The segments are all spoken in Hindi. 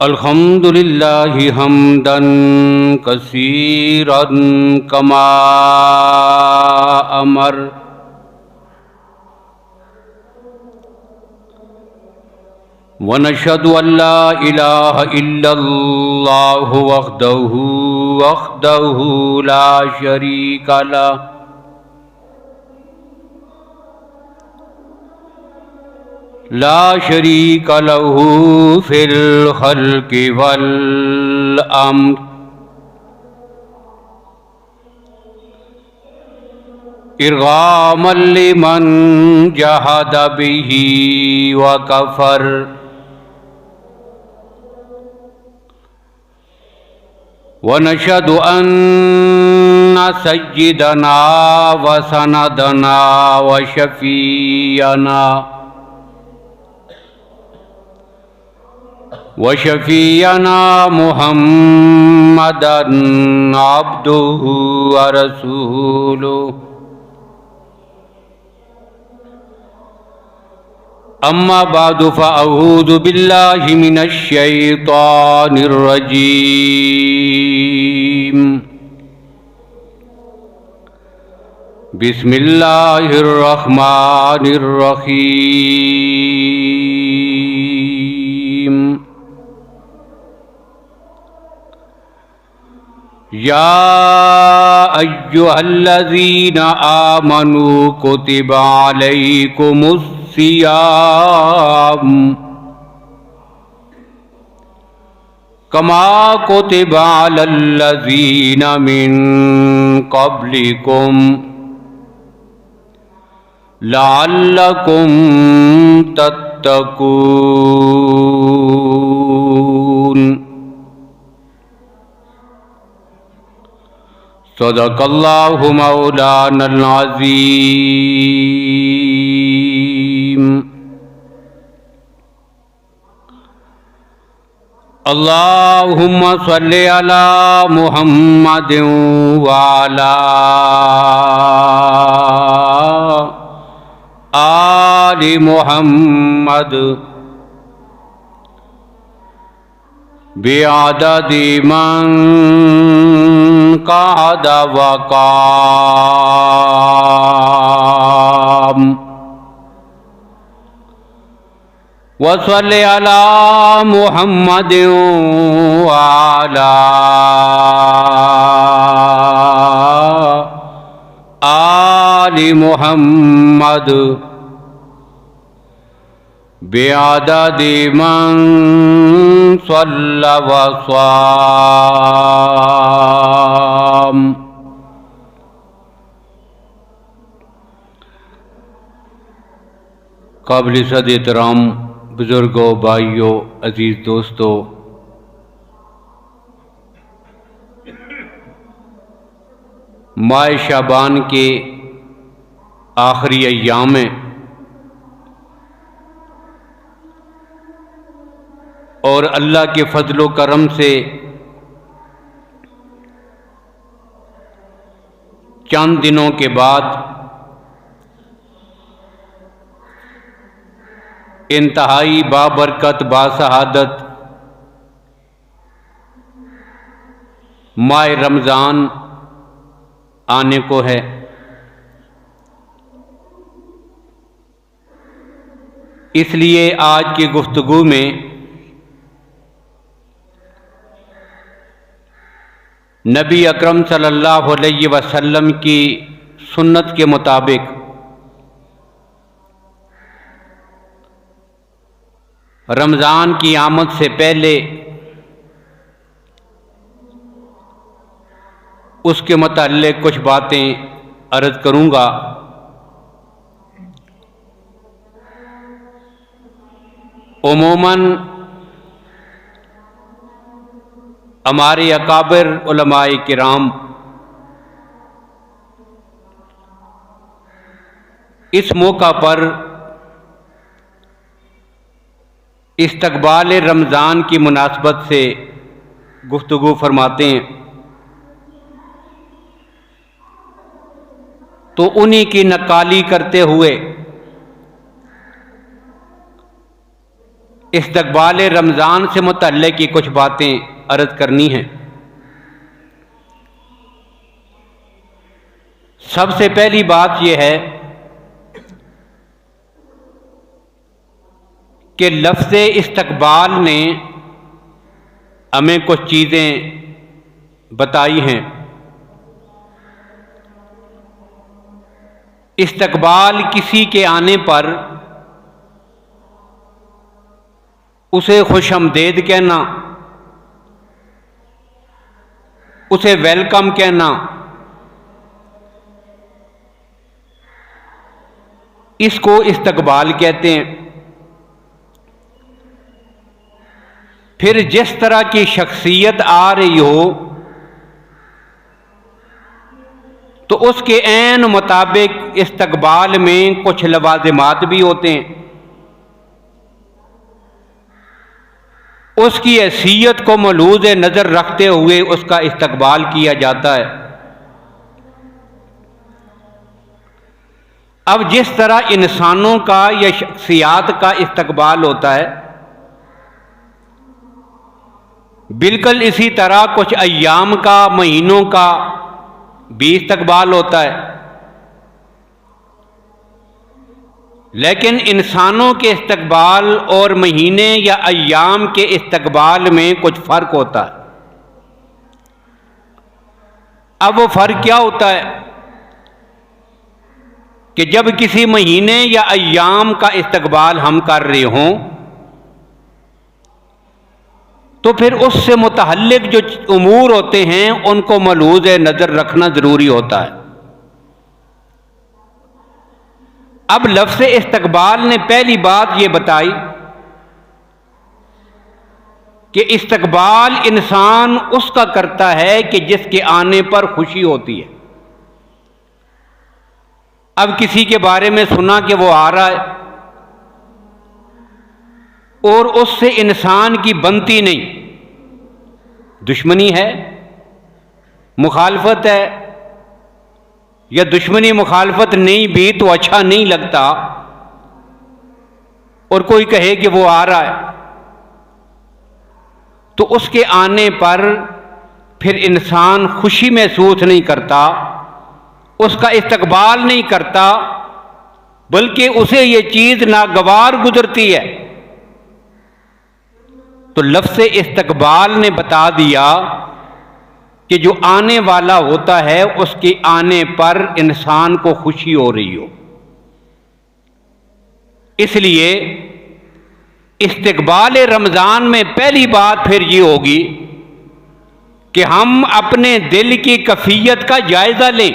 अल्हम्दुलिल्लाहि हम्दन कसीरन कमा अमर व नशहदु अल्ला इलाहा इल्लल्लाहु वहदहु ला शरीका लह ला शरीका लहू फिल खल्क़ि वल अम्र इरगामन लिमन जहद बिही व कफर व नशहदु अन्ना सय्यिदना व सनदना व शफीअना वशफ़ीअना मुहम्मदन अब्दुहु व रसूलुहु अम्मा बादु फ़अऊज़ु बिल्लाहि मिनश शैतानिर रजीम बिस्मिल्लाहिर रहमानिर रहीम या अय्युहल्लज़ीना आमनू कुतिबा अलैकुमुस्सियाम कमा कुतिबा अलल्लज़ीना मिन क़ब्लिकुम लअल्लकुम तत्तकून। सदक़ल्लाहु मौलानल अज़ीम। अल्लाहुम्मा सल्लि अला मुहम्मदिन व अला आलि मुहम्मद बिअददि मन क़अद व क़ाम व सल्लि अला मुहम्मदिन व अला आलि मुहम्मद बिअददि मन सल्ला व स्वाम। काबिल सद एहतराम बुजुर्गों, भाइयों, अजीज़ दोस्तों, माह शाबान के आखिरी अय्याम में और अल्लाह के फजलो करम से चंद दिनों के बाद इंतहाई बाबरकत बासहादत माह रमज़ान आने को है। इसलिए आज की गुफ्तगू में नबी अकरम सल्लल्लाहु अलैहि वसल्लम की सुन्नत के मुताबिक रमज़ान की आमद से पहले उसके मुताल्लिक़ कुछ बातें अर्ज़ करूँगा। उमूमन हमारे अकाबिर उलमाए किराम इस मौका पर इस्तक़बाल रमज़ान की मुनासबत से गुफ्तगू फरमाते हैं, तो उन्हीं की नक़ाली करते हुए इस्तकबाल रमज़ान से मुतल्लिक़ की कुछ बातें अर्ज़ करनी हैं। सबसे पहली बात यह है कि लफ्ज़ इस्तकबाल ने हमें कुछ चीज़ें बताई हैं। इस्तकबाल किसी के आने पर उसे खुशामदीद कहना, उसे वेलकम कहना, इसको इस्तकबाल कहते हैं। फिर जिस तरह की शख्सियत आ रही हो तो उसके ऐन मुताबिक इस्तकबाल में कुछ लवाज़िमात भी होते हैं। उसकी हैसियत को मलूज़ नज़र रखते हुए उसका इस्तकबाल किया जाता है। अब जिस तरह इंसानों का या शख्सियात का इस्तकबाल होता है, बिल्कुल इसी तरह कुछ अय्याम का, महीनों का भी इस्तकबाल होता है। लेकिन इंसानों के इस्तकबाल और महीने या अय्याम के इस्तकबाल में कुछ फ़र्क होता है। अब वो फ़र्क क्या होता है कि जब किसी महीने या अय्याम का इस्तकबाल हम कर रहे हों तो फिर उससे मुतअल्लिक़ जो उमूर होते हैं उनको मलूज़ नज़र रखना ज़रूरी होता है। अब लफ्ज़ इस्तकबाल ने पहली बात ये बताई कि इस्तकबाल इंसान उसका करता है कि जिसके आने पर खुशी होती है। अब किसी के बारे में सुना कि वो आ रहा है और उससे इंसान की बनती नहीं, दुश्मनी है, मुखालफत है, या दुश्मनी मुखालफत नहीं भी तो अच्छा नहीं लगता, और कोई कहे कि वो आ रहा है तो उसके आने पर फिर इंसान खुशी महसूस नहीं करता, उसका इस्तकबाल नहीं करता, बल्कि उसे ये चीज़ नागवार गुजरती है। तो लफ्ज़ इस्तकबाल ने बता दिया कि जो आने वाला होता है उसके आने पर इंसान को खुशी हो रही हो। इसलिए इस्तकबाल रमज़ान में पहली बात फिर ये होगी कि हम अपने दिल की कैफियत का जायज़ा लें,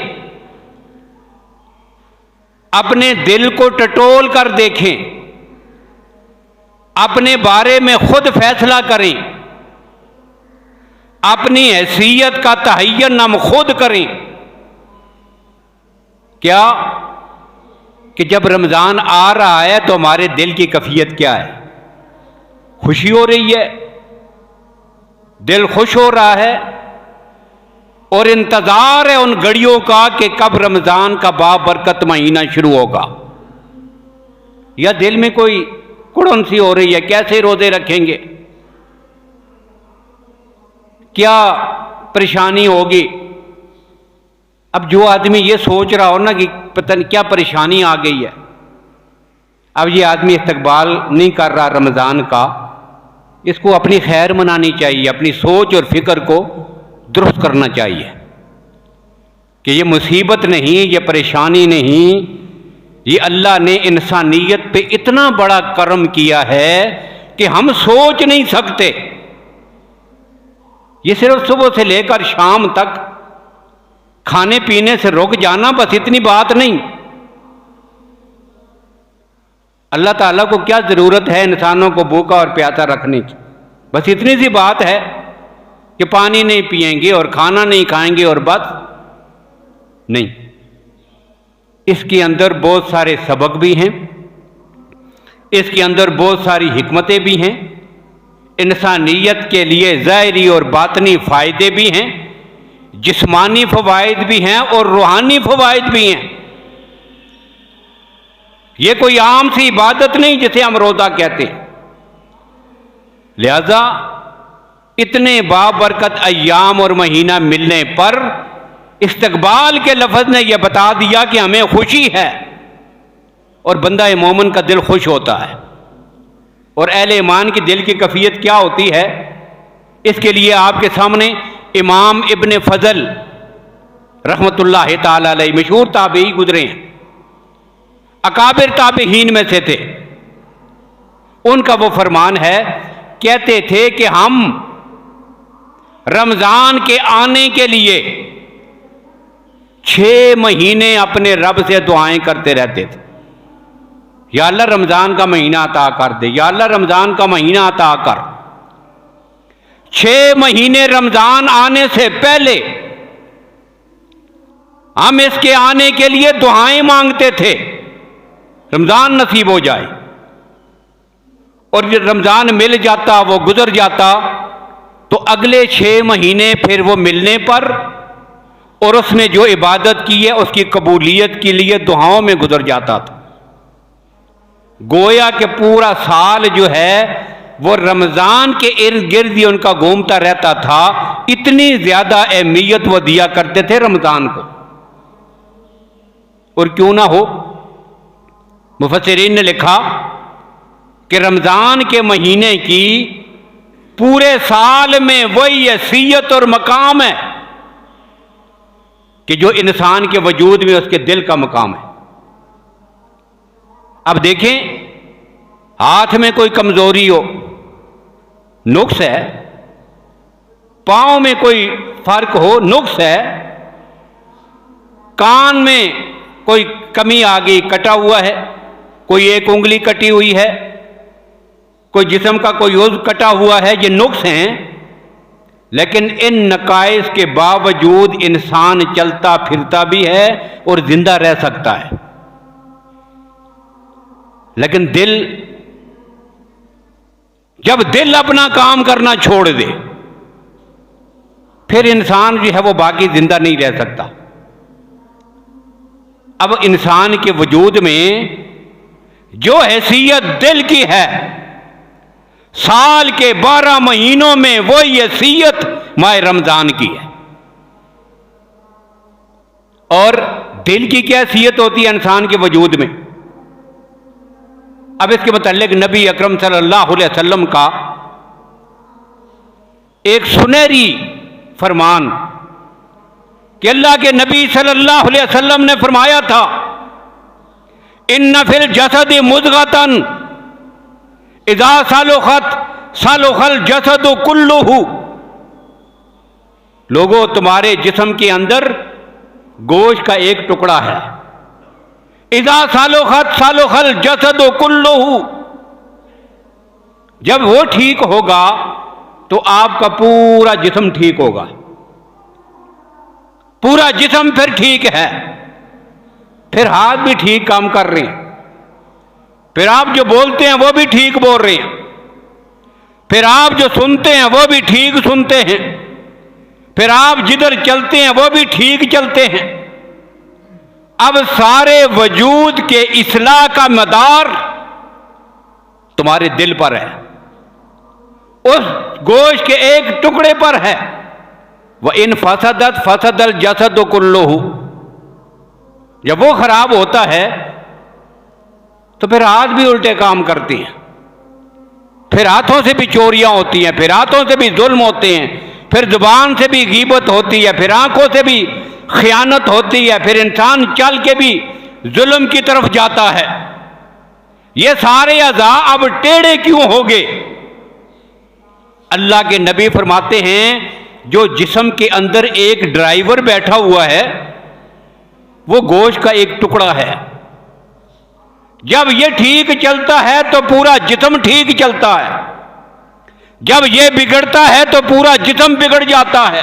अपने दिल को टटोल कर देखें, अपने बारे में खुद फैसला करें, अपनी हैसियत का तहय्युन हम खुद करें। क्या कि जब रमज़ान आ रहा है तो हमारे दिल की कैफियत क्या है? खुशी हो रही है, दिल खुश हो रहा है और इंतज़ार है उन घड़ियों का कि कब रमज़ान का बाबरकत महीना शुरू होगा। या दिल में कोई कुड़न सी हो रही है, कैसे रोजे रखेंगे, क्या परेशानी होगी। अब जो आदमी ये सोच रहा हो ना कि पता नहीं क्या परेशानी आ गई है, अब ये आदमी इस्तकबाल नहीं कर रहा रमज़ान का, इसको अपनी खैर मनानी चाहिए, अपनी सोच और फिक्र को दुरुस्त करना चाहिए कि ये मुसीबत नहीं, ये परेशानी नहीं, ये अल्लाह ने इंसानियत पे इतना बड़ा करम किया है कि हम सोच नहीं सकते। ये सिर्फ सुबह से लेकर शाम तक खाने पीने से रुक जाना, बस इतनी बात नहीं। अल्लाह ताला को क्या ज़रूरत है इंसानों को भूखा और प्यासा रखने की? बस इतनी सी बात है कि पानी नहीं पिएंगे और खाना नहीं खाएंगे और बस नहीं। इसके अंदर बहुत सारे सबक भी हैं, इसके अंदर बहुत सारी हिकमतें भी हैं, इंसानियत के लिए ज़ाहिरी और बातनी फ़ायदे भी हैं, जिस्मानी फ़वाइद भी हैं और रूहानी फ़वाइद भी हैं। ये कोई आम सी इबादत नहीं जिसे हम रोज़ा कहते हैं। लिहाजा इतने बाबरकत अय्याम और महीना मिलने पर इस्तकबाल के लफ्ज़ ने यह बता दिया कि हमें खुशी है, और बंदा मोमिन का दिल खुश होता है। और अहले ईमान की दिल की कैफियत क्या होती है, इसके लिए आपके सामने इमाम इब्न फजल रहमतुल्लाह ताला अलैह मशहूर ताबई गुजरे हैं, अकाबिर ताबईन में से थे। उनका वो फरमान है, कहते थे कि हम रमज़ान के आने के लिए 6 महीने अपने रब से दुआएं करते रहते थे, या अल्लाह रमज़ान का महीना अता कर दे, या अल्लाह रमज़ान का महीना अता कर। 6 महीने रमज़ान आने से पहले हम इसके आने के लिए दुआएं मांगते थे, रमज़ान नसीब हो जाए। और जब रमज़ान मिल जाता, वो गुजर जाता, तो अगले 6 महीने फिर वो मिलने पर और उसने जो इबादत की है उसकी कबूलियत के लिए दुआओं में गुजर जाता था। गोया कि पूरा साल जो है वो रमज़ान के इर्द गिर्द ही उनका घूमता रहता था। इतनी ज़्यादा अहमियत वो दिया करते थे रमज़ान को। और क्यों ना हो, मुफस्सिरीन ने लिखा कि रमज़ान के महीने की पूरे साल में वही हैसियत और मकाम है कि जो इंसान के वजूद में उसके दिल का मकाम है। अब देखें, हाथ में कोई कमजोरी हो, नुक्स है, पांव में कोई फर्क हो, नुक्स है, कान में कोई कमी आ गई, कटा हुआ है, कोई एक उंगली कटी हुई है, कोई जिस्म का कोई उज़्व कटा हुआ है, ये नुक्स हैं। लेकिन इन नकाइस के बावजूद इंसान चलता फिरता भी है और जिंदा रह सकता है। लेकिन जब दिल अपना काम करना छोड़ दे, फिर इंसान जो है वो बाकी जिंदा नहीं रह सकता। अब इंसान के वजूद में जो हैसियत दिल की है, साल के 12 महीनों में वही हैसियत माह रमजान की है। और दिल की क्या हैसियत होती है इंसान के वजूद में, अब इसके मुताल्लिक नबी अकरम सल्लल्लाहु अलैहि वसल्लम का एक सुनहरी फरमान कि अल्लाह के नबी सल्लल्लाहु अलैहि वसल्लम ने फरमाया था, इन्न फिल जसद मुज़गतन इज़ा सलुखत सलुखल जसद कुल्लुहु। लोगों, तुम्हारे जिस्म के अंदर गोश्त का एक टुकड़ा है, इज़ा सलुखत सलुखल जसद कुल्लुहु। जब वो ठीक होगा तो आपका पूरा जिस्म ठीक होगा, पूरा जिस्म फिर ठीक है, फिर हाथ भी ठीक काम कर रहे हैं, फिर आप जो बोलते हैं वो भी ठीक बोल रहे हैं, फिर आप जो सुनते हैं वो भी ठीक सुनते हैं, फिर आप जिधर चलते हैं वो भी ठीक चलते हैं। अब सारे वजूद के इस्लाह का मदार तुम्हारे दिल पर है, उस गोश्त के एक टुकड़े पर है। वह इन फसदत फसदल जसद कुल्लुहु। जब वो खराब होता है तो फिर हाथ भी उल्टे काम करती हैं, फिर हाथों से भी चोरियां होती हैं, फिर हाथों से भी जुल्म होते हैं, फिर जुबान से भी गीबत होती है, फिर आंखों से भी खयानत होती है, फिर इंसान चल के भी जुल्म की तरफ जाता है। ये सारे अज़ा अब टेढ़े क्यों हो गए? अल्लाह के नबी फरमाते हैं, जो जिस्म के अंदर एक ड्राइवर बैठा हुआ है वो गोश्त का एक टुकड़ा है। जब ये ठीक चलता है तो पूरा जिस्म ठीक चलता है, जब ये बिगड़ता है तो पूरा जिस्म बिगड़ जाता है।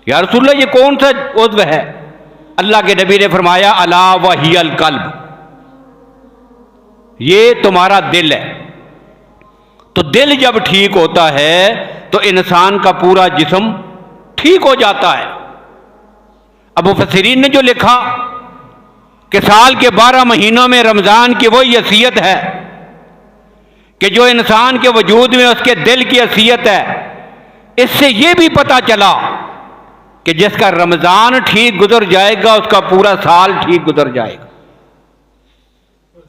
या रसूलल्लाह, ये कौन सा उज़्व है? अल्लाह के नबी ने फरमाया, अला वहियल कल्ब, ये तुम्हारा दिल है। तो दिल जब ठीक होता है तो इंसान का पूरा जिस्म ठीक हो जाता है। अब मुफस्सिरीन ने जो लिखा कि साल के 12 महीनों में रमजान की वही हैसियत है कि जो इंसान के वजूद में उसके दिल की हैसियत है, इससे यह भी पता चला कि जिसका रमजान ठीक गुजर जाएगा उसका पूरा साल ठीक गुजर जाएगा।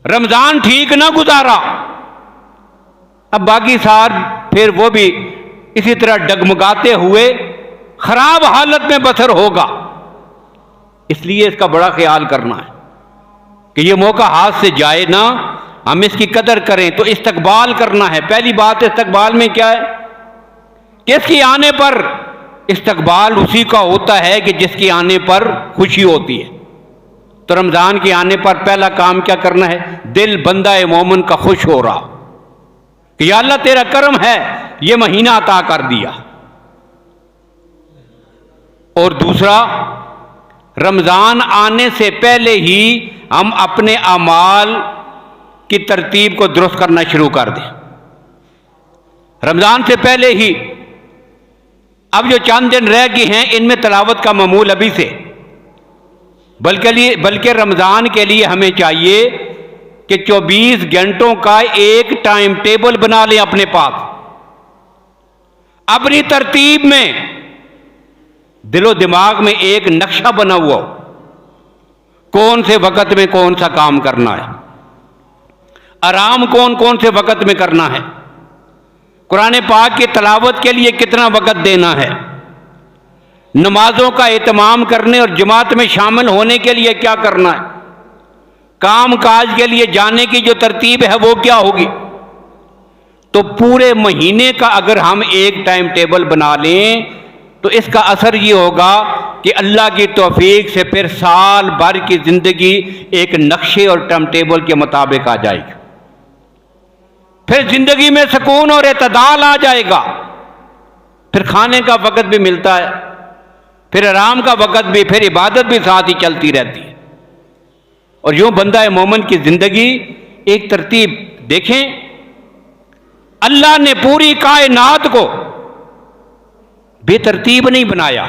रमजान ठीक ना गुजारा, अब बाकी साल फिर वो भी इसी तरह डगमगाते हुए खराब हालत में बसर होगा। इसलिए इसका बड़ा ख्याल करना है कि ये मौका हाथ से जाए ना, हम इसकी कदर करें। तो इस्तकबाल करना है। पहली बात इस्तकबाल में क्या है कि इसके आने पर इस्तकबाल उसी का होता है कि जिसके आने पर खुशी होती है। तो रमजान के आने पर पहला काम क्या करना है? दिल बंदा मोमिन का खुश हो रहा कि या अल्लाह तेरा करम है, ये महीना अता कर दिया। और दूसरा, रमजान आने से पहले ही हम अपने अमाल की तरतीब को दुरुस्त करना शुरू कर दें। रमजान से पहले ही, अब जो चंद दिन रह गए हैं इनमें तलावत का मामूल अभी से, बल्कि रमजान के लिए हमें चाहिए कि 24 घंटों का एक टाइम टेबल बना लें अपने पास, अपनी तरतीब में दिलो दिमाग में एक नक्शा बना हुआ हो, कौन से वक्त में कौन सा काम करना है, आराम कौन कौन से वक्त में करना है, कुरान पाक की तलावत के लिए कितना वक्त देना है, नमाजों का एहतमाम करने और जमात में शामिल होने के लिए क्या करना है, काम काज के लिए जाने की जो तरतीब है वो क्या होगी। तो पूरे महीने का अगर हम एक टाइम टेबल बना लें तो इसका असर ये होगा कि अल्लाह की तौफीक से फिर साल भर की जिंदगी एक नक्शे और टाइम टेबल के मुताबिक आ जाएगी। फिर जिंदगी में सुकून और एतदाल आ जाएगा। फिर खाने का वक्त भी मिलता है, फिर आराम का वक्त भी, फिर इबादत भी साथ ही चलती रहती है। और यूं बंदा मोमिन की जिंदगी एक तरतीब देखें, अल्लाह ने पूरी कायनात को बेतरतीब नहीं बनाया।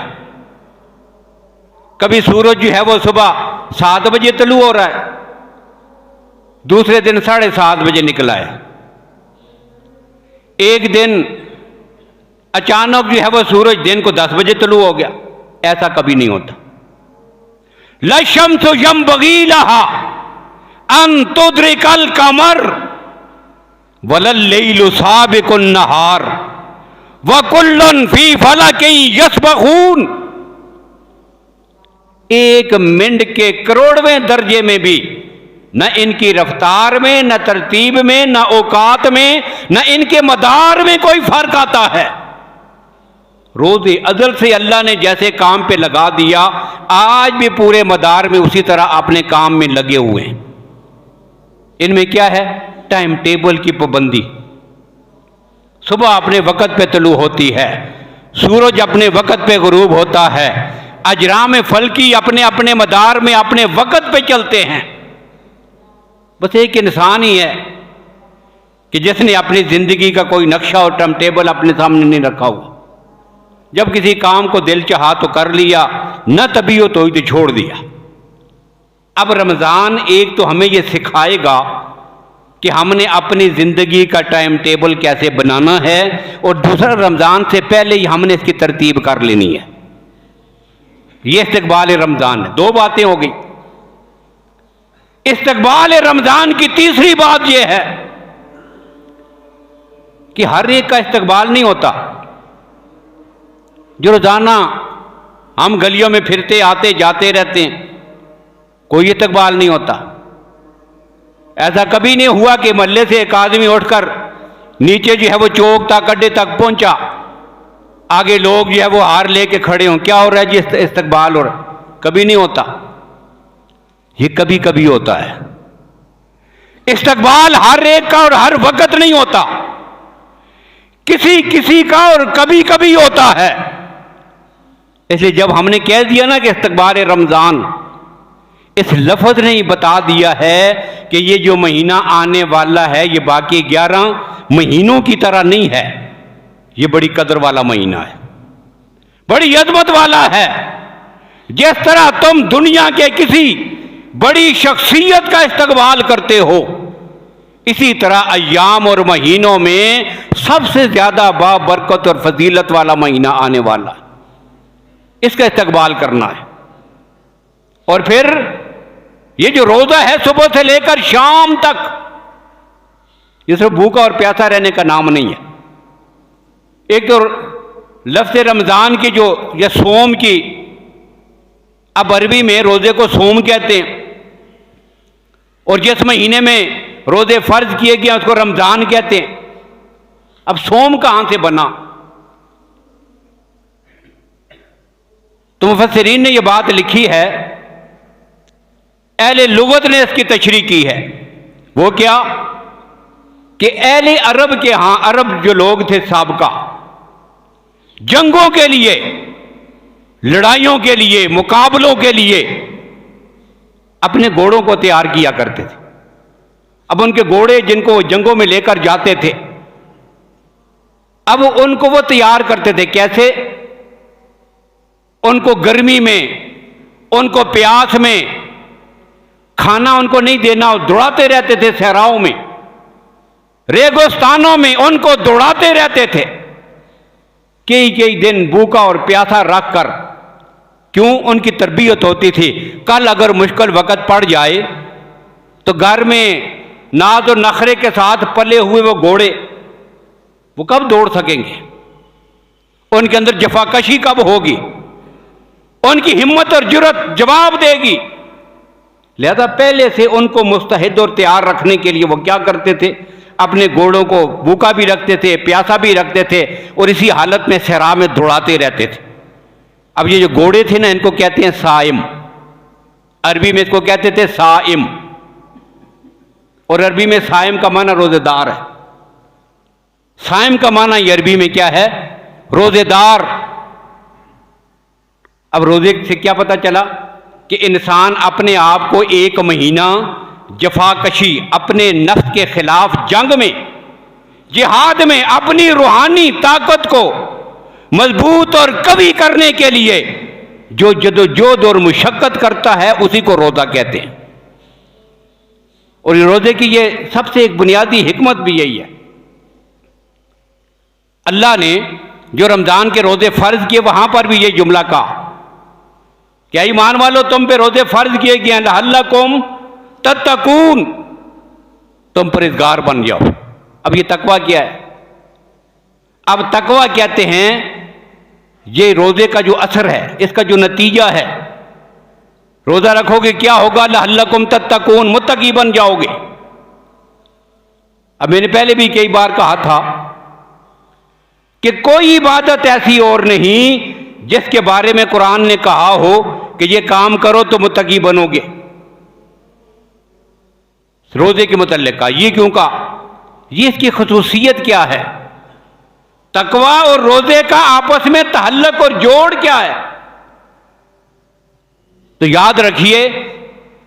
कभी सूरज जो है वो सुबह 7 बजे तलू हो रहा है, दूसरे दिन 7:30 बजे निकला है, एक दिन अचानक जो है वो सूरज दिन को 10 बजे तलू हो गया। ऐसा कभी नहीं होता। लशम्सु यंबगी लहा अन तुद्रिकल कमर वलल लैलु साबिकुन नहार वकुल्लुन फी फलकिन यस्बहून। एक मिनट के करोड़वें दर्जे में भी न इनकी रफ्तार में, न तरतीब में, न औकात में, न इनके मदार में कोई फर्क आता है। रोज़े अज़ल से अल्लाह ने जैसे काम पे लगा दिया, आज भी पूरे मदार में उसी तरह अपने काम में लगे हुए हैं। इनमें क्या है? टाइम टेबल की पाबंदी। सुबह अपने वक़्त पे तलू होती है, सूरज अपने वक़्त पे गुरूब होता है, अजराम फल्की अपने अपने मदार में अपने वक़्त पे चलते हैं। बस एक इंसान ही है कि जिसने अपनी ज़िंदगी का कोई नक्शा और टाइम टेबल अपने सामने नहीं रखा हुआ। जब किसी काम को दिल चाहा तो कर लिया, न तबीयत हुई तो छोड़ दिया। अब रमज़ान एक तो हमें यह सिखाएगा कि हमने अपनी ज़िंदगी का टाइम टेबल कैसे बनाना है, और दूसरा रमज़ान से पहले ही हमने इसकी तरतीब कर लेनी है। यह इस्तकबाल रमज़ान है। 2 बातें हो गई। इस्तकबाल रमज़ान की तीसरी बात यह है कि हर एक का इस्तकबाल नहीं होता। जो रोज़ाना हम गलियों में फिरते आते जाते रहते हैं, कोई इस्तकबाल नहीं होता। ऐसा कभी नहीं हुआ कि मोहल्ले से एक आदमी उठकर नीचे जो है वो चौक तक, अड्डे तक पहुंचा, आगे लोग जो है वो हार लेके खड़े हों, क्या हो रहा है जी, इस्तकबाल हो रहा है। कभी नहीं होता। ये कभी कभी होता है। इस्तकबाल हर एक का और हर वक्त नहीं होता, किसी किसी का और कभी कभी होता है। इसलिए जब हमने कह दिया ना कि इस्तकबाल रमज़ान, इस लफ्ज़ ने ही बता दिया है कि ये जो महीना आने वाला है ये बाकी 11 महीनों की तरह नहीं है। ये बड़ी कदर वाला महीना है, बड़ी अज़मत वाला है। जिस तरह तुम दुनिया के किसी बड़ी शख्सियत का इस्तकबाल करते हो, इसी तरह अय्याम और महीनों में सबसे ज्यादा बाबरकत और फजीलत वाला महीना आने वाला, इसका इस्तकबाल करना है। और फिर ये जो रोजा है सुबह से लेकर शाम तक, ये सिर्फ भूखा और प्यासा रहने का नाम नहीं है। एक तो लफ्ज़ रमज़ान की जो या सोम की, अब अरबी में रोजे को सोम कहते हैं, और जिस महीने में रोजे फर्ज किए गए उसको रमज़ान कहते हैं। अब सोम कहां से बना? तो मुफस्सिरीन ने यह बात लिखी है, अहले लुगत ने इसकी तशरीह की है। वो क्या कि अहले अरब के यहां, अरब जो लोग थे साबका, जंगों के लिए, लड़ाइयों के लिए, मुकाबलों के लिए अपने घोड़ों को तैयार किया करते थे। अब उनके घोड़े जिनको वो जंगों में लेकर जाते थे, अब उनको वो तैयार करते थे कैसे? उनको गर्मी में, उनको प्यास में खाना उनको नहीं देना, दौड़ाते रहते थे सहराओं में, रेगिस्तानों में उनको दौड़ाते रहते थे कई कई दिन भूखा और प्यासा रख कर। क्यों? उनकी तरबियत होती थी, कल अगर मुश्किल वक्त पड़ जाए तो घर में नाज और नखरे के साथ पले हुए वो घोड़े वो कब दौड़ सकेंगे? उनके अंदर जफाकशी कब होगी? उनकी हिम्मत और जुर्रत जवाब देगी। लिहाजा पहले से उनको मुस्तहिद और तैयार रखने के लिए वो क्या करते थे? अपने घोड़ों को भूखा भी रखते थे, प्यासा भी रखते थे, और इसी हालत में सहरा में दौड़ाते रहते थे। अब ये जो घोड़े थे ना, इनको कहते हैं साइम, अरबी में इसको कहते थे साइम, और अरबी में साइम का माना रोजेदार है। साइम का माना ये अरबी में क्या है? रोजेदार। अब रोजे से क्या पता चला कि इंसान अपने आप को एक महीना जफाकशी, अपने नफ्स के खिलाफ जंग में, जिहाद में अपनी रूहानी ताकत को मजबूत और कवी करने के लिए जो जदोजहद और मुशक्कत करता है उसी को रोजा कहते हैं। और ये रोजे की ये सबसे एक बुनियादी हिकमत भी यही है। अल्लाह ने जो रमजान के रोजे फर्ज किए वहां पर भी ये जुमला कहा, क्या ईमान वालो तुम पे रोजे फर्ज किए गए हैं, लअल्लकुम तत्तकून, तुम परहेजगार बन जाओ। अब ये तकवा क्या है? अब तकवा कहते हैं ये रोजे का जो असर है, इसका जो नतीजा है, रोजा रखोगे क्या होगा? लअल्लकुम तत्तकून, मुत्तकी बन जाओगे। अब मैंने पहले भी कई बार कहा था कि कोई इबादत ऐसी और नहीं जिसके बारे में कुरान ने कहा हो कि ये काम करो तो मुत्तकी बनोगे। रोजे के मुतल्लिक़ कहा। ये क्यों कहा? ये इसकी खुसूसियत क्या है? तकवा और रोजे का आपस में तहल्लुक और जोड़ क्या है? तो याद रखिए,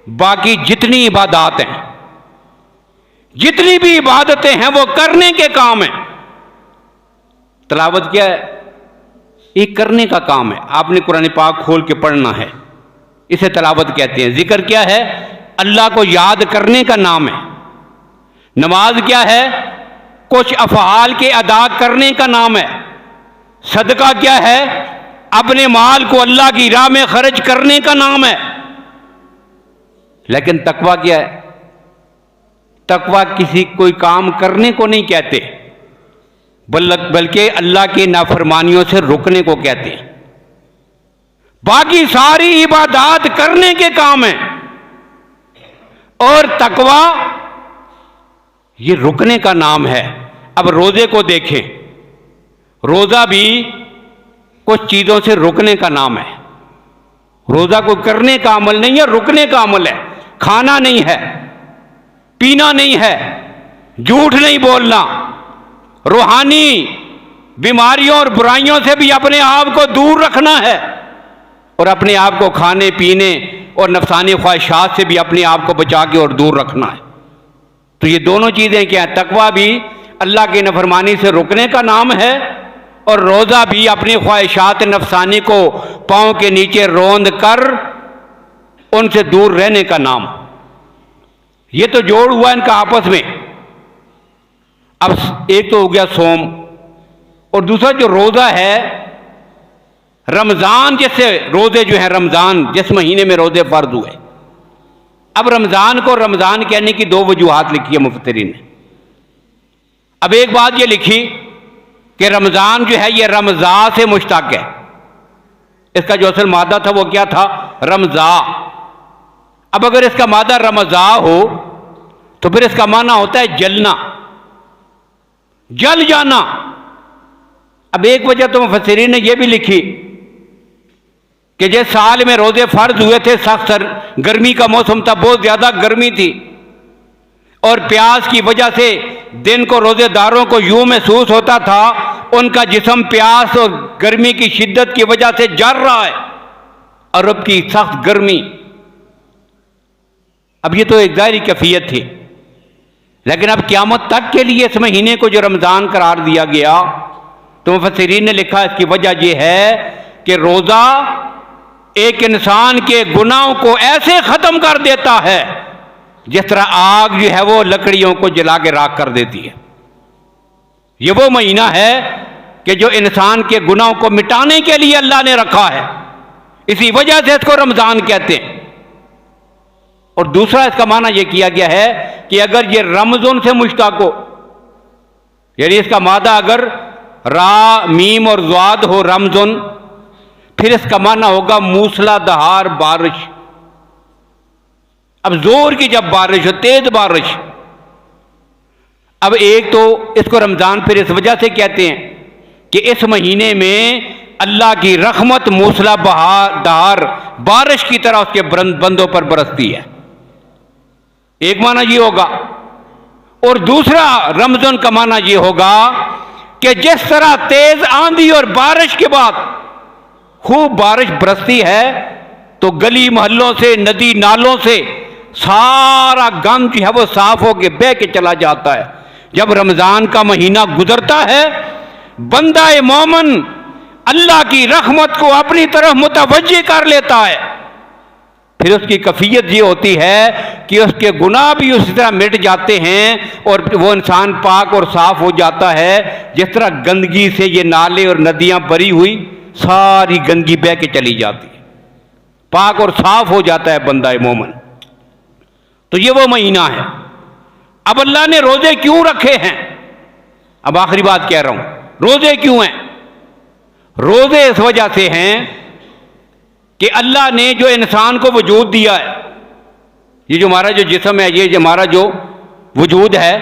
बाकी जितनी इबादत हैं, जितनी भी इबादतें हैं वो करने के काम है। तिलावत क्या है? एक करने का काम है। आपने कुरान पाक खोल के पढ़ना है, इसे तिलावत कहते हैं। जिक्र क्या है? अल्लाह को याद करने का नाम है। नमाज क्या है? कुछ अफ़आल के अदा करने का नाम है। सदका क्या है? अपने माल को अल्लाह की राह में खर्च करने का नाम है। लेकिन तकवा क्या है? तकवा किसी कोई काम करने को नहीं कहते, बल्कि अल्लाह की नाफरमानियों से रुकने को कहते हैं। बाकी सारी इबादत करने के काम है, और तकवा ये रुकने का नाम है। अब रोजे को देखें, रोजा भी कुछ चीजों से रुकने का नाम है। रोजा को करने का अमल नहीं है, रुकने का अमल है। खाना नहीं है, पीना नहीं है, झूठ नहीं बोलना, रूहानी बीमारियों और बुराइयों से भी अपने आप को दूर रखना है, और अपने आप को खाने पीने और नफसानी ख्वाहिशात से भी अपने आप को बचा के और दूर रखना है। तो ये दोनों चीजें क्या है? तकवा भी अल्लाह की नफरमानी से रुकने का नाम है, और रोजा भी अपनी ख्वाहिशात नफसानी को पांव के नीचे रोंद कर उनसे दूर रहने का नाम। ये तो जोड़ हुआ इनका आपस में। अब एक तो हो गया सोम, और दूसरा जो रोज़ा है रमज़ान, जैसे रोज़े जो हैं रमज़ान जिस महीने में रोज़े फ़र्ज हुए। अब रमज़ान को रमज़ान कहने की दो वजूहात लिखी है मुफस्सिरीन ने। अब एक बात ये लिखी कि रमज़ान जो है ये रमज़ा से मुश्ताक है, इसका जो असल मादा था वो क्या था, रमज़ा। अब अगर इसका मादा रमज़ा हो तो फिर इसका माना होता है जलना, जल जाना। अब एक वजह तो मुफस्सिरीन ने यह भी लिखी कि जिस साल में रोजे फर्ज हुए थे सख्त गर्मी का मौसम था, बहुत ज्यादा गर्मी थी, और प्यास की वजह से दिन को रोजेदारों को यूं महसूस होता था उनका जिस्म प्यास और गर्मी की शिद्दत की वजह से जल रहा है, अरब की सख्त गर्मी। अब ये तो एक ज़ाहिरी कैफियत थी, लेकिन अब क़यामत तक के लिए इस महीने को जो रमज़ान करार दिया गया, तो मुफस्सिरीन ने लिखा इसकी वजह यह है कि रोज़ा एक इंसान के गुनाहों को ऐसे ख़त्म कर देता है जिस तरह आग जो है वो लकड़ियों को जला के राख कर देती है। ये वो महीना है कि जो इंसान के गुनाहों को मिटाने के लिए अल्लाह ने रखा है, इसी वजह से इसको रमज़ान कहते हैं। और दूसरा इसका माना यह किया गया है कि अगर ये रमज़ुन से मुश्ताक हो, यानी इसका मादा अगर रा मीम और ज़्वाद हो रमज़ुन, फिर इसका माना होगा मूसलाधार बारिश। अब जोर की जब बारिश हो, तेज बारिश। अब एक तो इसको रमज़ान फिर इस वजह से कहते हैं कि इस महीने में अल्लाह की रहमत मूसलाधार बारिश की तरह उसके बंदों पर बरसती है, एक माना ये होगा। और दूसरा रमज़ान का माना ये होगा कि जिस तरह तेज आंधी और बारिश के बाद खूब बारिश बरसती है तो गली मोहल्लों से, नदी नालों से सारा गंद जो है वो साफ होके बह के चला जाता है। जब रमज़ान का महीना गुजरता है, बंदा मोमिन अल्लाह की रहमत को अपनी तरफ मुतवज्जे कर लेता है, फिर उसकी कैफियत ये होती है कि उसके गुनाह भी उसी तरह मिट जाते हैं और वो इंसान पाक और साफ हो जाता है जिस तरह गंदगी से ये नाले और नदियां भरी हुई सारी गंदगी बह के चली जाती है, पाक और साफ हो जाता है बंदा मोमिन। तो ये वो महीना है। अब अल्लाह ने रोजे क्यों रखे हैं? अब आखिरी बात कह रहा हूं, रोजे क्यों हैं? रोजे इस वजह से हैं कि अल्लाह ने जो इंसान को वजूद दिया है, ये जो हमारा जो जिस्म है, ये हमारा जो वजूद है,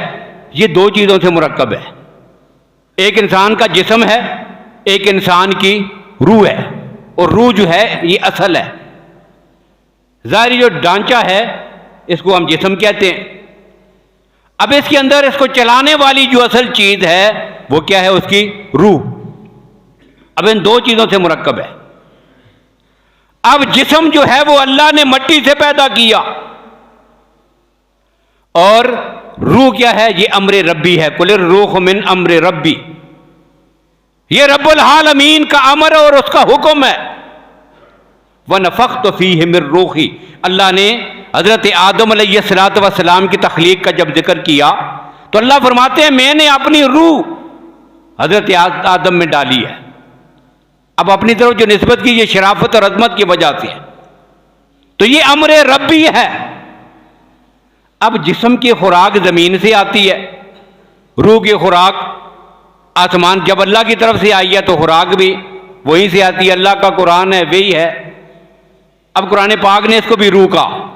ये दो चीज़ों से मुरक्कब है। एक इंसान का जिस्म है, एक इंसान की रूह है। और रूह जो है ये असल है, ज़ाहिरी जो ढांचा है इसको हम जिस्म कहते हैं। अब इसके अंदर इसको चलाने वाली जो असल चीज़ है वो क्या है? उसकी रूह। अब इन दो चीज़ों से मुरक्कब है। अब जिस्म जो है वो अल्लाह ने मट्टी से पैदा किया, और रूह क्या है? ये अम्र रब्बी है। कुलिर रूह मिन अम्र रब्बी, ये रब्बुल आलमीन का अमर और उसका हुक्म है। व नफ़ख्तु फ़ीहि मिन रूही, अल्लाह ने हज़रत आदम अलैहिस्सलातु वस्सलाम की तख्लीक का जब जिक्र किया तो अल्लाह फरमाते हैं मैंने अपनी रूह हज़रत आदम में डाली है। अब अपनी तरफ जो निस्बत की ये शराफत और अज़मत की वजह से है, तो ये अम्र रब्बी है। अब जिस्म की खुराक ज़मीन से आती है, रूह की खुराक आसमान, जब अल्लाह की तरफ से आई है तो खुराक भी वहीं से आती है। अल्लाह का कुरान है, वही है। अब कुरान पाक ने इसको भी रूह कहा,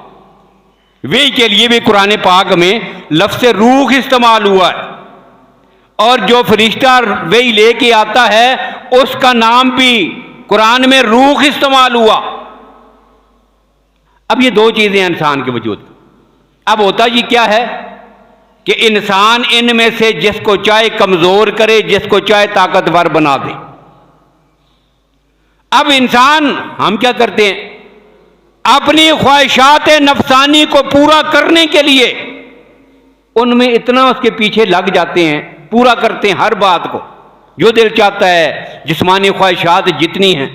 वही के लिए भी कुरान पाक में लफ्ज़ रूह इस्तेमाल हुआ है। और जो फरिश्ता वही लेके आता है उसका नाम भी कुरान में रूह इस्तेमाल हुआ। अब ये दो चीज़ें हैं इंसान के वजूद। अब होता ये क्या है कि इंसान इनमें से जिसको चाहे कमज़ोर करे, जिसको चाहे ताकतवर बना दे। अब इंसान, हम क्या करते हैं? अपनी ख्वाहिशात नफसानी को पूरा करने के लिए उनमें इतना उसके पीछे लग जाते हैं, पूरा करते हैं हर बात को, जो दिल चाहता है, जिस्मानी ख्वाहिशात जितनी हैं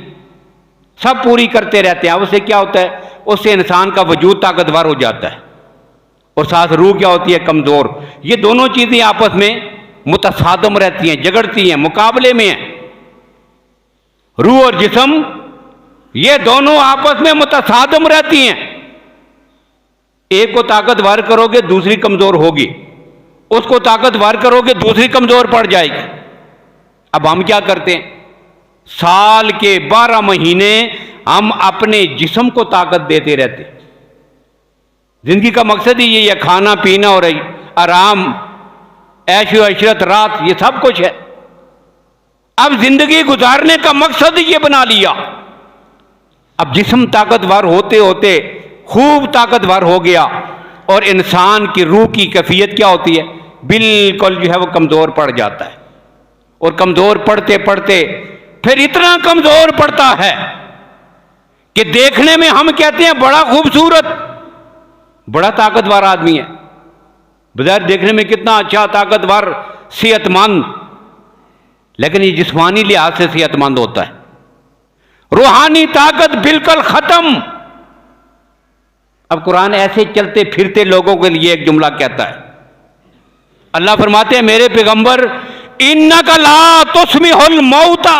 सब पूरी करते रहते हैं। अब उससे क्या होता है? उससे इंसान का वजूद ताकतवर हो जाता है और साथ रूह क्या होती है? कमज़ोर। ये दोनों चीज़ें आपस में मुतसादम रहती हैं, झगड़ती हैं, मुकाबले में हैं। रूह और जिस्म ये दोनों आपस में मुतसादम रहती हैं। एक को ताकतवर करोगे दूसरी कमजोर होगी, उसको ताकतवर करोगे दूसरी कमजोर पड़ जाएगी। अब हम क्या करते हैं, साल के 12 महीने हम अपने जिस्म को ताकत देते रहते। जिंदगी का मकसद ही ये है, खाना पीना और आराम, ऐशो अशरत, रात, ये सब कुछ है। अब जिंदगी गुजारने का मकसद ही ये बना लिया। अब जिस्म ताकतवर होते होते खूब ताकतवर हो गया और इंसान की रूह की कैफियत क्या होती है, बिल्कुल जो है वो कमजोर पड़ जाता है। और कमजोर पड़ते पड़ते फिर इतना कमजोर पड़ता है कि देखने में हम कहते हैं बड़ा खूबसूरत, बड़ा ताकतवर आदमी है, बजाय देखने में कितना अच्छा, ताकतवर, सेहतमंद, लेकिन ये जिस्मानी लिहाज से सेहतमंद होता है। रूहानी ताकत बिल्कुल खत्म। अब कुरान ऐसे चलते फिरते लोगों के लिए एक जुमला कहता है। अल्लाह फरमाते हैं, मेरे पैगंबर, इन्नका ला तुस्मिहुल मौता,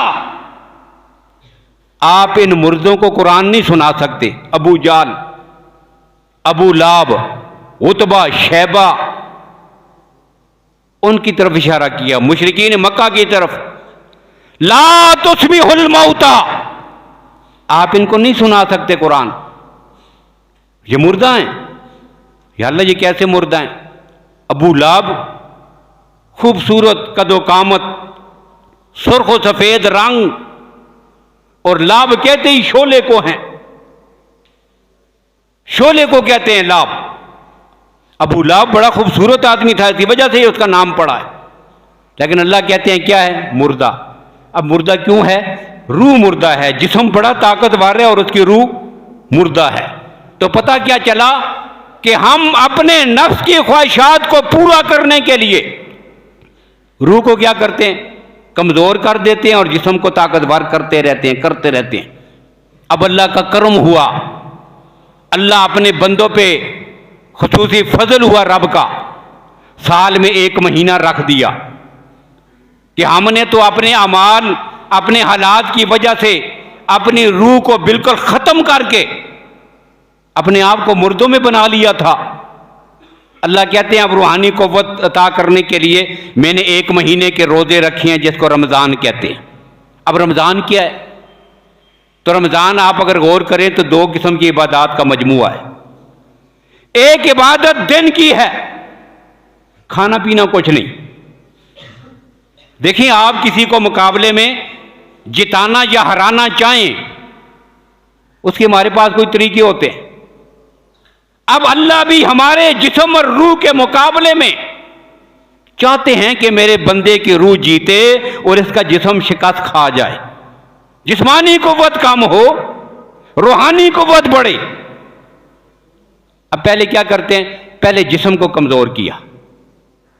आप इन मुर्दों को कुरान नहीं सुना सकते। अबू जाल, अबू लाब, उतबा, शैबा, उनकी तरफ इशारा किया, मुशरिकीन मक्का की तरफ। ला तुस्मिहुल मौता, आप इनको नहीं सुना सकते कुरान, ये मुर्दा हैं। या अल्लाह, ये कैसे मुर्दा हैं? अबू लाब, खूबसूरत कदो कामत, सुर्ख व सफेद रंग, और लाभ कहते ही शोले को हैं, शोले को कहते हैं लाभ। अबू लाभ बड़ा खूबसूरत आदमी था, इसी वजह से ही उसका नाम पड़ा है। लेकिन अल्लाह कहते हैं क्या है? मुर्दा। अब मुर्दा क्यों है? रूह मुर्दा है, जिस्म बड़ा ताकतवर है और उसकी रूह मुर्दा है। तो पता क्या चला कि हम अपने नफ्स की ख्वाहिशात को पूरा करने के लिए रूह को क्या करते हैं? कमजोर कर देते हैं और जिस्म को ताकतवर करते रहते हैं। अब अल्लाह का करम हुआ, अल्लाह अपने बंदों पे खुसूसी फजल हुआ रब का, साल में 1 महीना रख दिया कि हमने तो अपने अमाल, अपने हालात की वजह से अपनी रूह को बिल्कुल खत्म करके अपने आप को मुर्दों में बना लिया था। अल्लाह कहते हैं अब रूहानी क़ुव्वत अता करने के लिए मैंने 1 महीने के रोजे रखे हैं, जिसको रमज़ान कहते हैं। अब रमज़ान क्या है? तो रमज़ान आप अगर गौर करें तो 2 किस्म की इबादत का मजमूआ है। एक इबादत दिन की है, खाना पीना कुछ नहीं। देखिए, आप किसी को मुकाबले में जिताना या हराना चाहें, उसके हमारे पास कोई तरीके होते हैं। अब अल्लाह भी हमारे जिस्म और रूह के मुकाबले में चाहते हैं कि मेरे बंदे की रूह जीते और इसका जिस्म शिकस्त खा जाए, जिस्मानी कुव्वत कम हो, रूहानी कुव्वत बढ़े। अब पहले क्या करते हैं? पहले जिस्म को कमजोर किया,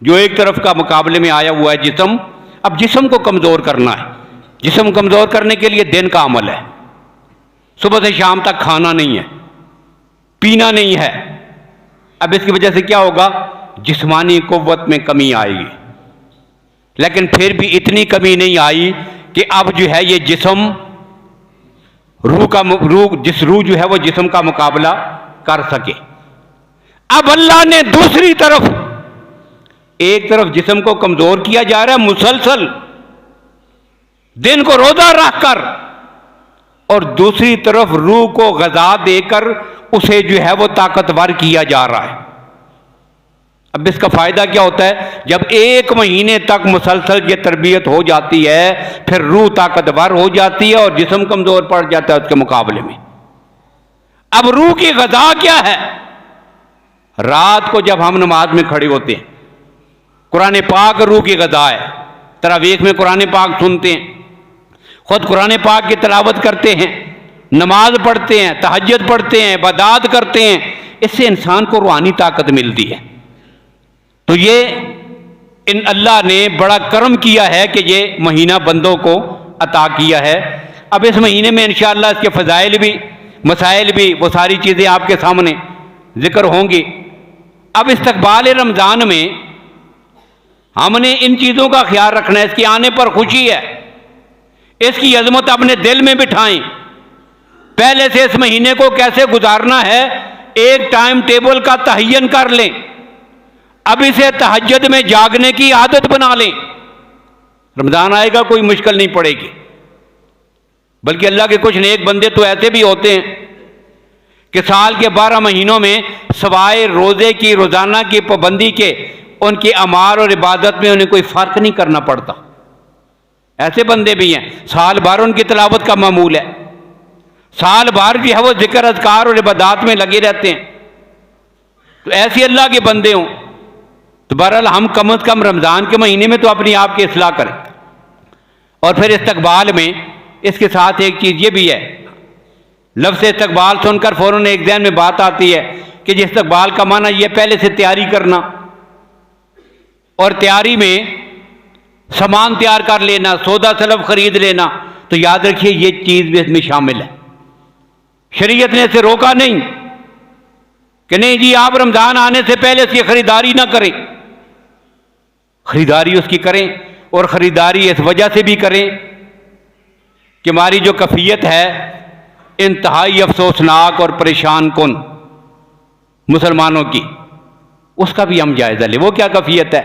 जो एक तरफ का मुकाबले में आया हुआ है जिस्म। अब जिस्म को कमजोर करना है। जिस्म कमजोर करने के लिए दिन का अमल है, सुबह से शाम तक खाना नहीं है, पीना नहीं है। अब इसकी वजह से क्या होगा? जिस्मानी कुव्वत में कमी आएगी। लेकिन फिर भी इतनी कमी नहीं आई कि अब जो है ये जिस्म रूह जो है वो जिस्म का मुकाबला कर सके। अब अल्लाह ने दूसरी तरफ, एक तरफ जिस्म को कमजोर किया जा रहा है मुसलसल दिन को रोजा रखकर, और दूसरी तरफ रूह को ग़िज़ा देकर उसे जो है वो ताकतवर किया जा रहा है। अब इसका फायदा क्या होता है? जब 1 महीने तक मुसलसल ये तरबियत हो जाती है, फिर रूह ताकतवर हो जाती है और जिस्म कमजोर पड़ जाता है उसके मुकाबले में। अब रूह की ग़िज़ा क्या है? रात को जब हम नमाज में खड़े होते हैं, कुरान पाक रूह की ग़िज़ा है। तरावीह में कुरान पाक सुनते हैं, खुद कुरान पाक की तिलावत करते हैं, नमाज पढ़ते हैं, तहज्जुद पढ़ते हैं, इबादत करते हैं। इससे इंसान को रूहानी ताकत मिलती है। तो ये इन अल्लाह ने बड़ा करम किया है कि ये महीना बंदों को अता किया है। अब इस महीने में इंशाअल्लाह इसके फ़ज़ाइल भी, मसाइल भी, वो सारी चीज़ें आपके सामने जिक्र होंगी। अब इस्तक़बाल रमज़ान में हमने इन चीज़ों का ख्याल रखना है। इसकी आने पर खुशी है, इसकी अजमत अपने दिल में बिठाएं। पहले से इस महीने को कैसे गुजारना है एक टाइम टेबल का तहय्यन कर लें। अभी से तहज्जुद में जागने की आदत बना लें। रमज़ान आएगा, कोई मुश्किल नहीं पड़ेगी। बल्कि अल्लाह के कुछ नेक बंदे तो ऐसे भी होते हैं कि साल के 12 महीनों में सवाए रोज़े की, रोज़ाना की पाबंदी के, उनकी अमार और इबादत में उन्हें कोई फ़र्क नहीं करना पड़ता। ऐसे बंदे भी हैं, साल भर उनकी तिलावत का मामूल है, साल भर भी है वो जिक्र अज़कार और इबादत में लगे रहते हैं। तो ऐसे अल्लाह के बंदे हों तो बहरहाल हम कम अज़ कम रमज़ान के महीने में तो अपनी आप की इस्लाह करें। और फिर इस्तकबाल में इसके साथ एक चीज़ ये भी है, लफ्ज़ इस्तकबाल सुनकर फ़ौरन एक ज़हन में बात आती है कि जिस इस्तकबाल का माना यह पहले से तैयारी करना, और तैयारी में सामान तैयार कर लेना, सौदा सलफ खरीद लेना। तो याद रखिए ये चीज़ भी इसमें शामिल है। शरीयत ने इसे रोका नहीं कि नहीं जी आप रमज़ान आने से पहले से खरीदारी ना करें। खरीदारी उसकी करें, और ख़रीदारी इस वजह से भी करें कि हमारी जो कैफियत है इंतहाई अफसोसनाक और परेशान कुन मुसलमानों की, उसका भी हम जायज़ा लें। वो क्या कैफियत है?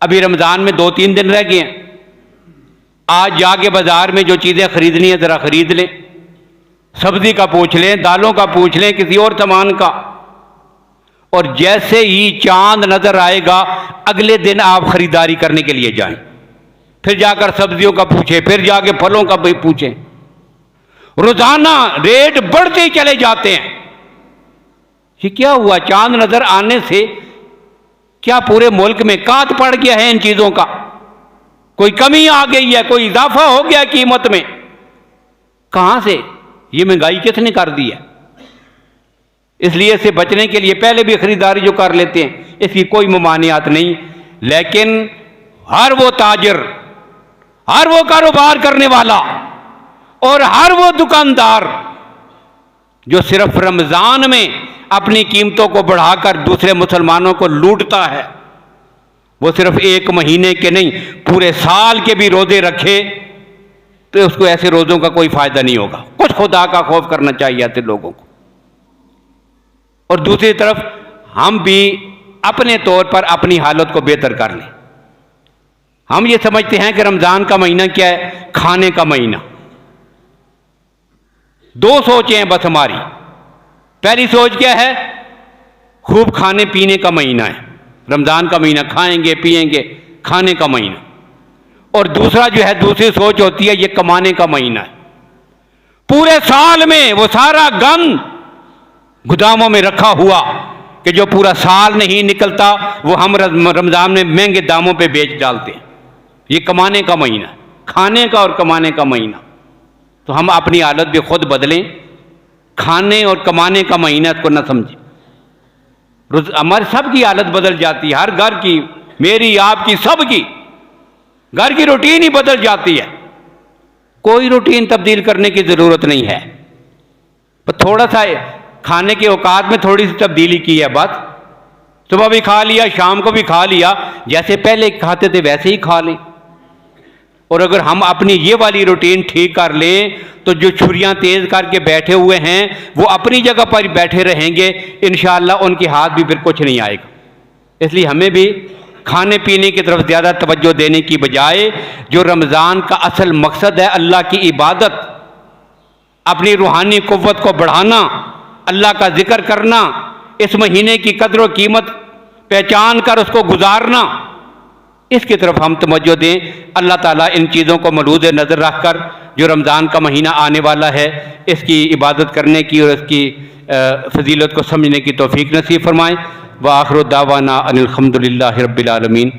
अभी रमज़ान में 2-3 दिन रह गए हैं। आज जाके बाज़ार में जो चीज़ें खरीदनी है ज़रा खरीद लें। सब्ज़ी का पूछ लें, दालों का पूछ लें, किसी और सामान का। और जैसे ही चांद नज़र आएगा अगले दिन आप खरीदारी करने के लिए जाएं। फिर जाकर सब्जियों का पूछें, फिर जाके फलों का भी पूछें। रोज़ाना रेट बढ़ते ही चले जाते हैं। ये क्या हुआ? चांद नज़र आने से क्या पूरे मुल्क में कांत पड़ गया है इन चीज़ों का? कोई कमी आ गई है, कोई इजाफा हो गया कीमत में? कहां से? ये महंगाई किसने कर दी है? इसलिए इससे बचने के लिए पहले भी खरीदारी जो कर लेते हैं इसकी कोई ममानियात नहीं। लेकिन हर वो ताजर, हर वो कारोबार करने वाला और हर वो दुकानदार जो सिर्फ रमज़ान में अपनी कीमतों को बढ़ाकर दूसरे मुसलमानों को लूटता है, वो सिर्फ एक महीने के नहीं पूरे साल के भी रोजे रखे तो उसको ऐसे रोज़ों का कोई फ़ायदा नहीं होगा। कुछ खुदा का खौफ करना चाहिए ऐसे लोगों को। और दूसरी तरफ हम भी अपने तौर पर अपनी हालत को बेहतर कर लें। हम ये समझते हैं कि रमज़ान का महीना क्या है? खाने का महीना। दो सोचें हैं बस हमारी। पहली सोच क्या है? खूब खाने पीने का महीना है रमज़ान का महीना, खाएंगे पिएंगे, खाने का महीना। और दूसरा जो है, दूसरी सोच होती है ये कमाने का महीना है। पूरे साल में वो सारा गन गोदामों में रखा हुआ कि जो पूरा साल नहीं निकलता वो हम रमज़ान में महंगे दामों पे बेच डालते हैं। ये कमाने का महीना, खाने का और कमाने का महीना। तो हम अपनी हालत भी खुद बदलें। खाने और कमाने का महीना इसको न समझें। हमारी सबकी हालत बदल जाती है, हर घर की, मेरी आपकी, सबकी घर की रूटीन ही बदल जाती है। कोई रूटीन तब्दील करने की ज़रूरत नहीं है, पर थोड़ा सा खाने के औकात में थोड़ी सी तब्दीली की है बस। सुबह भी खा लिया, शाम को भी खा लिया, जैसे पहले खाते थे वैसे ही खा लें। और अगर हम अपनी ये वाली रूटीन ठीक कर लें तो जो छुरियां तेज करके बैठे हुए हैं वो अपनी जगह पर बैठे रहेंगे, इंशाअल्लाह उनके हाथ भी फिर कुछ नहीं आएगा। इसलिए हमें भी खाने पीने की तरफ ज़्यादा तवज्जो देने की बजाय जो रमज़ान का असल मकसद है, अल्लाह की इबादत, अपनी रूहानी क़ुव्वत को बढ़ाना, अल्लाह का जिक्र करना, इस महीने की कदर व कीमत पहचान कर उसको गुजारना, इसकी तरफ हम तवज्जो दें। अल्लाह ताला इन चीज़ों को मलूज़ नज़र रख कर जो रमज़ान का महीना आने वाला है इसकी इबादत करने की और इसकी फजीलत को समझने की तौफीक नसीब फरमाएँ। व आखिर दावाना अनिल हम्दुलिल्लाहि रब्बिल आलमीन।